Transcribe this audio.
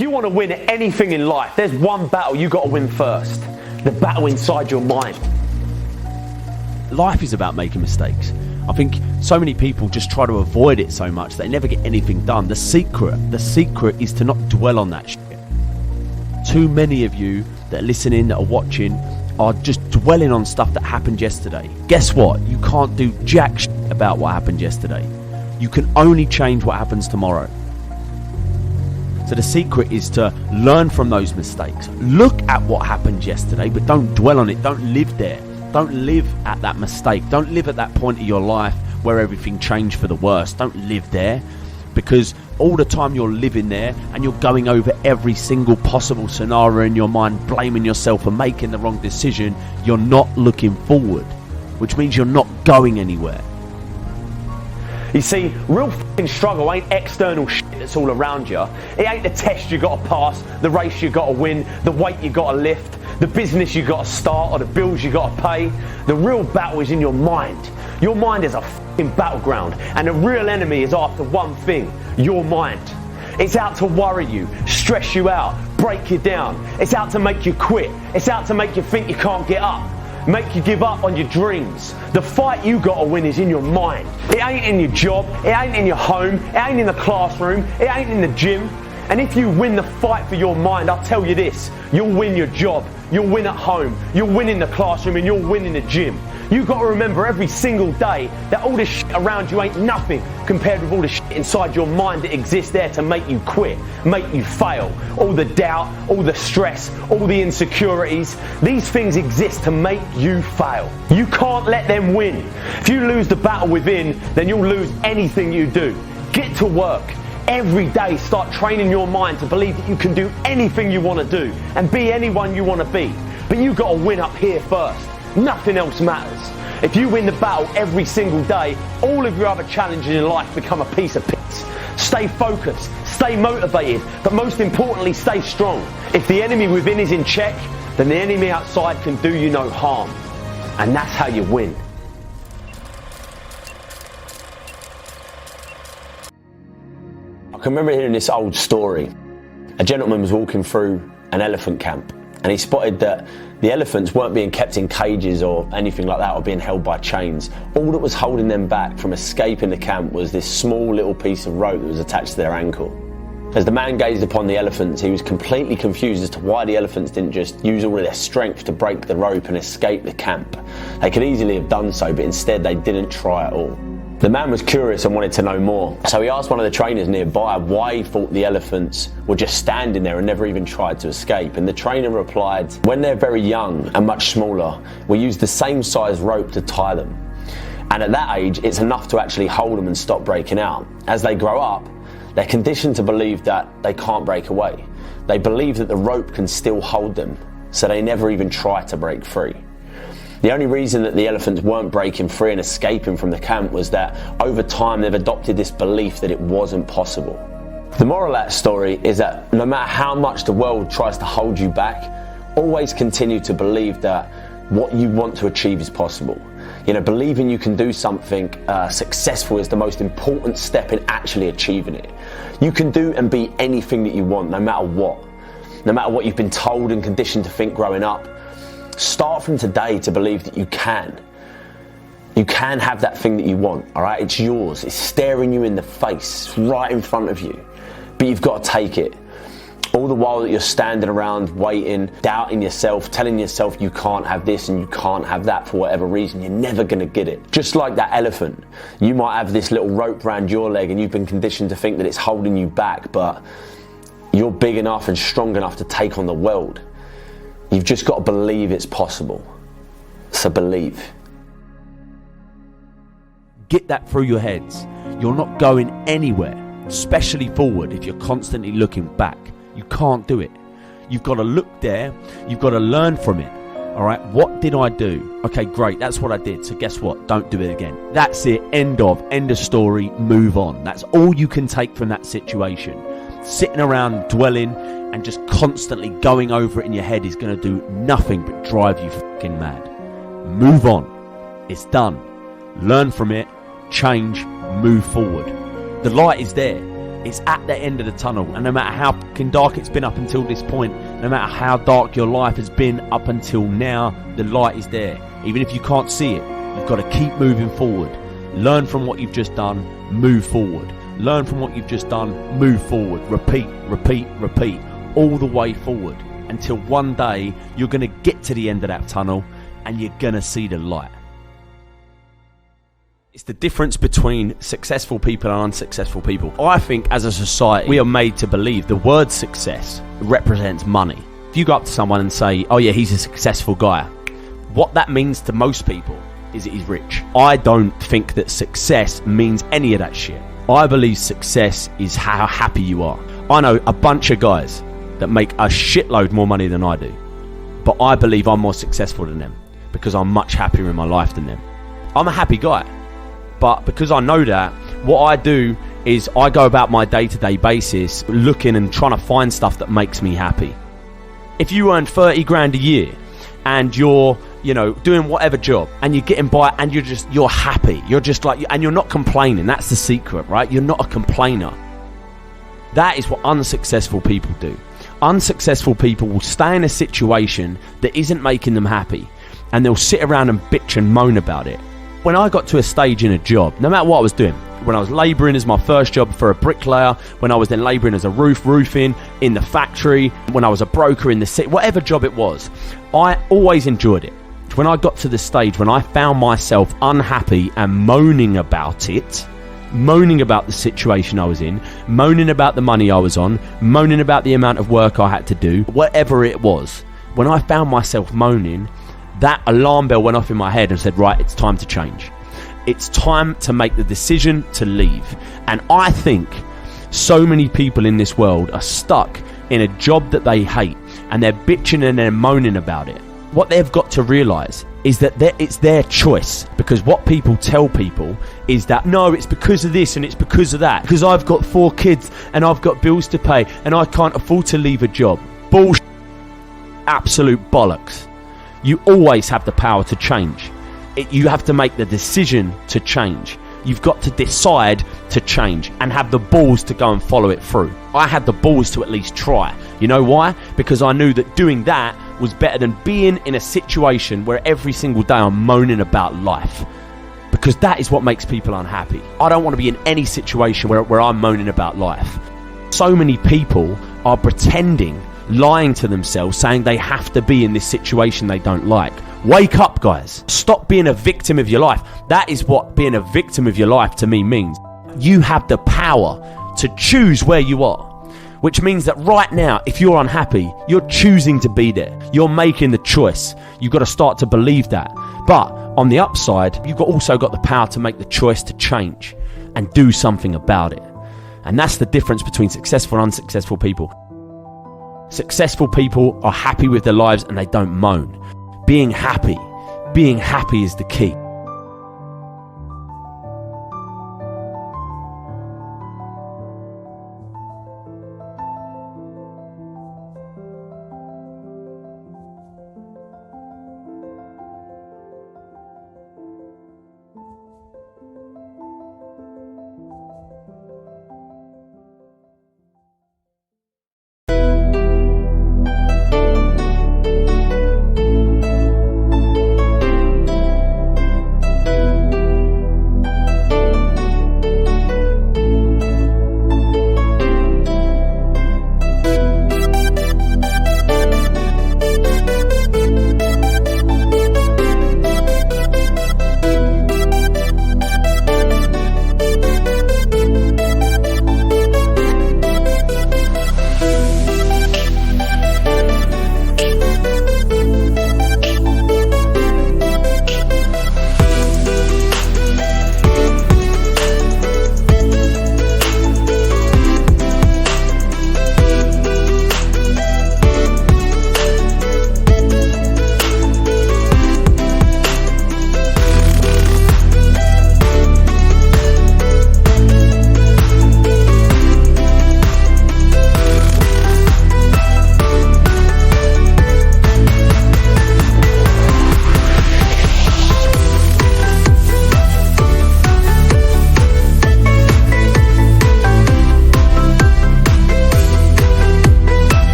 If you want to win at anything in life, there's one battle you got to win first. The battle inside your mind. Life is about making mistakes. I think so many people just try to avoid it so much that they never get anything done. The secret is to not dwell on that shit. Too many of you that are listening, that are watching, are just dwelling on stuff that happened yesterday. Guess what? You can't do jack shit about what happened yesterday. You can only change what happens tomorrow. So the secret is to learn from those mistakes. Look at what happened yesterday, but don't dwell on it. Don't live there. Don't live at that mistake. Don't live at that point of your life where everything changed for the worse. Don't live there, because all the time you're living there and you're going over every single possible scenario in your mind, blaming yourself for making the wrong decision, you're not looking forward, which means you're not going anywhere. You see, real fucking struggle ain't external shit that's all around you. It ain't the test you got to pass, the race you got to win, the weight you got to lift, the business you got to start, or the bills you got to pay. The real battle is in your mind. Your mind is a fucking battleground, and the real enemy is after one thing: your mind. It's out to worry you, stress you out, break you down. It's out to make you quit. It's out to make you think you can't get up, make you give up on your dreams. The fight you got to win is in your mind. It ain't in your job, it ain't in your home, it ain't in the classroom, it ain't in the gym. And if you win the fight for your mind, I'll tell you this: you'll win your job, you'll win at home, you'll win in the classroom, and you'll win in the gym. You've got to remember every single day that all this shit around you ain't nothing compared with all the shit inside your mind that exists there to make you quit, make you fail. All the doubt, all the stress, all the insecurities, these things exist to make you fail. You can't let them win. If you lose the battle within, then you'll lose anything you do. Get to work. Every day start training your mind to believe that you can do anything you want to do and be anyone you want to be. But you've got to win up here first. Nothing else matters. If you win the battle every single day, all of your other challenges in life become a piece of piss. Stay focused, stay motivated, but most importantly, stay strong. If the enemy within is in check, then the enemy outside can do you no harm. And that's how you win. I can remember hearing this old story. A gentleman was walking through an elephant camp, and he spotted that the elephants weren't being kept in cages or anything like that, or being held by chains. All that was holding them back from escaping the camp was this small little piece of rope that was attached to their ankle. As the man gazed upon the elephants, he was completely confused as to why the elephants didn't just use all of their strength to break the rope and escape the camp. They could easily have done so, but instead they didn't try at all. The man was curious and wanted to know more, so he asked one of the trainers nearby why he thought the elephants were just standing there and never even tried to escape. And the trainer replied, "When they're very young and much smaller, we use the same size rope to tie them. And at that age, it's enough to actually hold them and stop breaking out. As they grow up, they're conditioned to believe that they can't break away. They believe that the rope can still hold them, so they never even try to break free." The only reason that the elephants weren't breaking free and escaping from the camp was that over time they've adopted this belief that it wasn't possible. The moral of that story is that no matter how much the world tries to hold you back, always continue to believe that what you want to achieve is possible. You know, believing you can do something successful is the most important step in actually achieving it. You can do and be anything that you want, no matter what. No matter what you've been told and conditioned to think growing up. Start from today to believe that you can. You can have that thing that you want, all right? It's yours. It's staring you in the face. It's right in front of you. But you've got to take it. All the while that you're standing around waiting, doubting yourself, telling yourself you can't have this and you can't have that for whatever reason, you're never going to get it. Just like that elephant. You might have this little rope around your leg and you've been conditioned to think that it's holding you back, but you're big enough and strong enough to take on the world. You've just got to believe it's possible. So believe. Get that through your heads. You're not going anywhere, especially forward, if you're constantly looking back. You can't do it. You've got to look there. You've got to learn from it. All right, what did I do? Okay, great, that's what I did. So guess what? Don't do it again. That's it. End of story. Move on. That's all you can take from that situation. Sitting around dwelling and just constantly going over it in your head is going to do nothing but drive you fucking mad. Move on. It's done. Learn from it. Change. Move forward. The light is there. It's at the end of the tunnel, and no matter how fucking dark it's been up until this point, no matter how dark your life has been up until now, the light is there. Even if you can't see it, you've got to keep moving forward. Learn from what you've just done, move forward. Learn from what you've just done, move forward. Repeat, repeat, repeat, all the way forward until one day you're going to get to the end of that tunnel and you're going to see the light. It's the difference between successful people and unsuccessful people. I think as a society, we are made to believe the word success represents money. If you go up to someone and say, oh yeah, he's a successful guy, what that means to most people is that he's rich. I don't think that success means any of that shit. I believe success is how happy you are. I know a bunch of guys that make a shitload more money than I do, but I believe I'm more successful than them because I'm much happier in my life than them. I'm a happy guy. But because I know that, what I do is I go about my day-to-day basis looking and trying to find stuff that makes me happy. If you earn 30 grand a year and you're, doing whatever job and you're getting by and you're happy, you're just like, and you're not complaining, that's the secret, right? You're not a complainer. That is what unsuccessful people do. Unsuccessful people will stay in a situation that isn't making them happy and they'll sit around and bitch and moan about it. When I got to a stage in a job, no matter what I was doing, when I was labouring as my first job for a bricklayer, when I was then labouring as a roofing in the factory, when I was a broker in the city, whatever job it was, I always enjoyed it. When I got to the stage when I found myself unhappy and moaning about it, moaning about the situation I was in, moaning about the money I was on, moaning about the amount of work I had to do, whatever it was, when I found myself moaning, that alarm bell went off in my head and said, right, it's time to change. It's time to make the decision to leave. And I think so many people in this world are stuck in a job that they hate and they're bitching and they're moaning about it. What they've got to realise is that it's their choice, because what people tell people is that, no, it's because of this and it's because of that, because I've got 4 kids and I've got bills to pay and I can't afford to leave a job. Bullshit. Absolute bollocks. You always have the power to change. You have to make the decision to change. You've got to decide to change and have the balls to go and follow it through. I had the balls to at least try. You know why? Because I knew that doing that was better than being in a situation where every single day I'm moaning about life. Because that is what makes people unhappy. I don't want to be in any situation where I'm moaning about life. So many people are pretending, lying to themselves, saying they have to be in this situation they don't like. Wake up, guys. Stop being a victim of your life. That is what being a victim of your life to me means. You have the power to choose where you are, which means that right now, if you're unhappy, you're choosing to be there. You're making the choice. You've got to start to believe that. But on the upside, you've also got the power to make the choice to change and do something about it. And that's the difference between successful and unsuccessful people. Successful people are happy with their lives and they don't moan. Being happy is the key.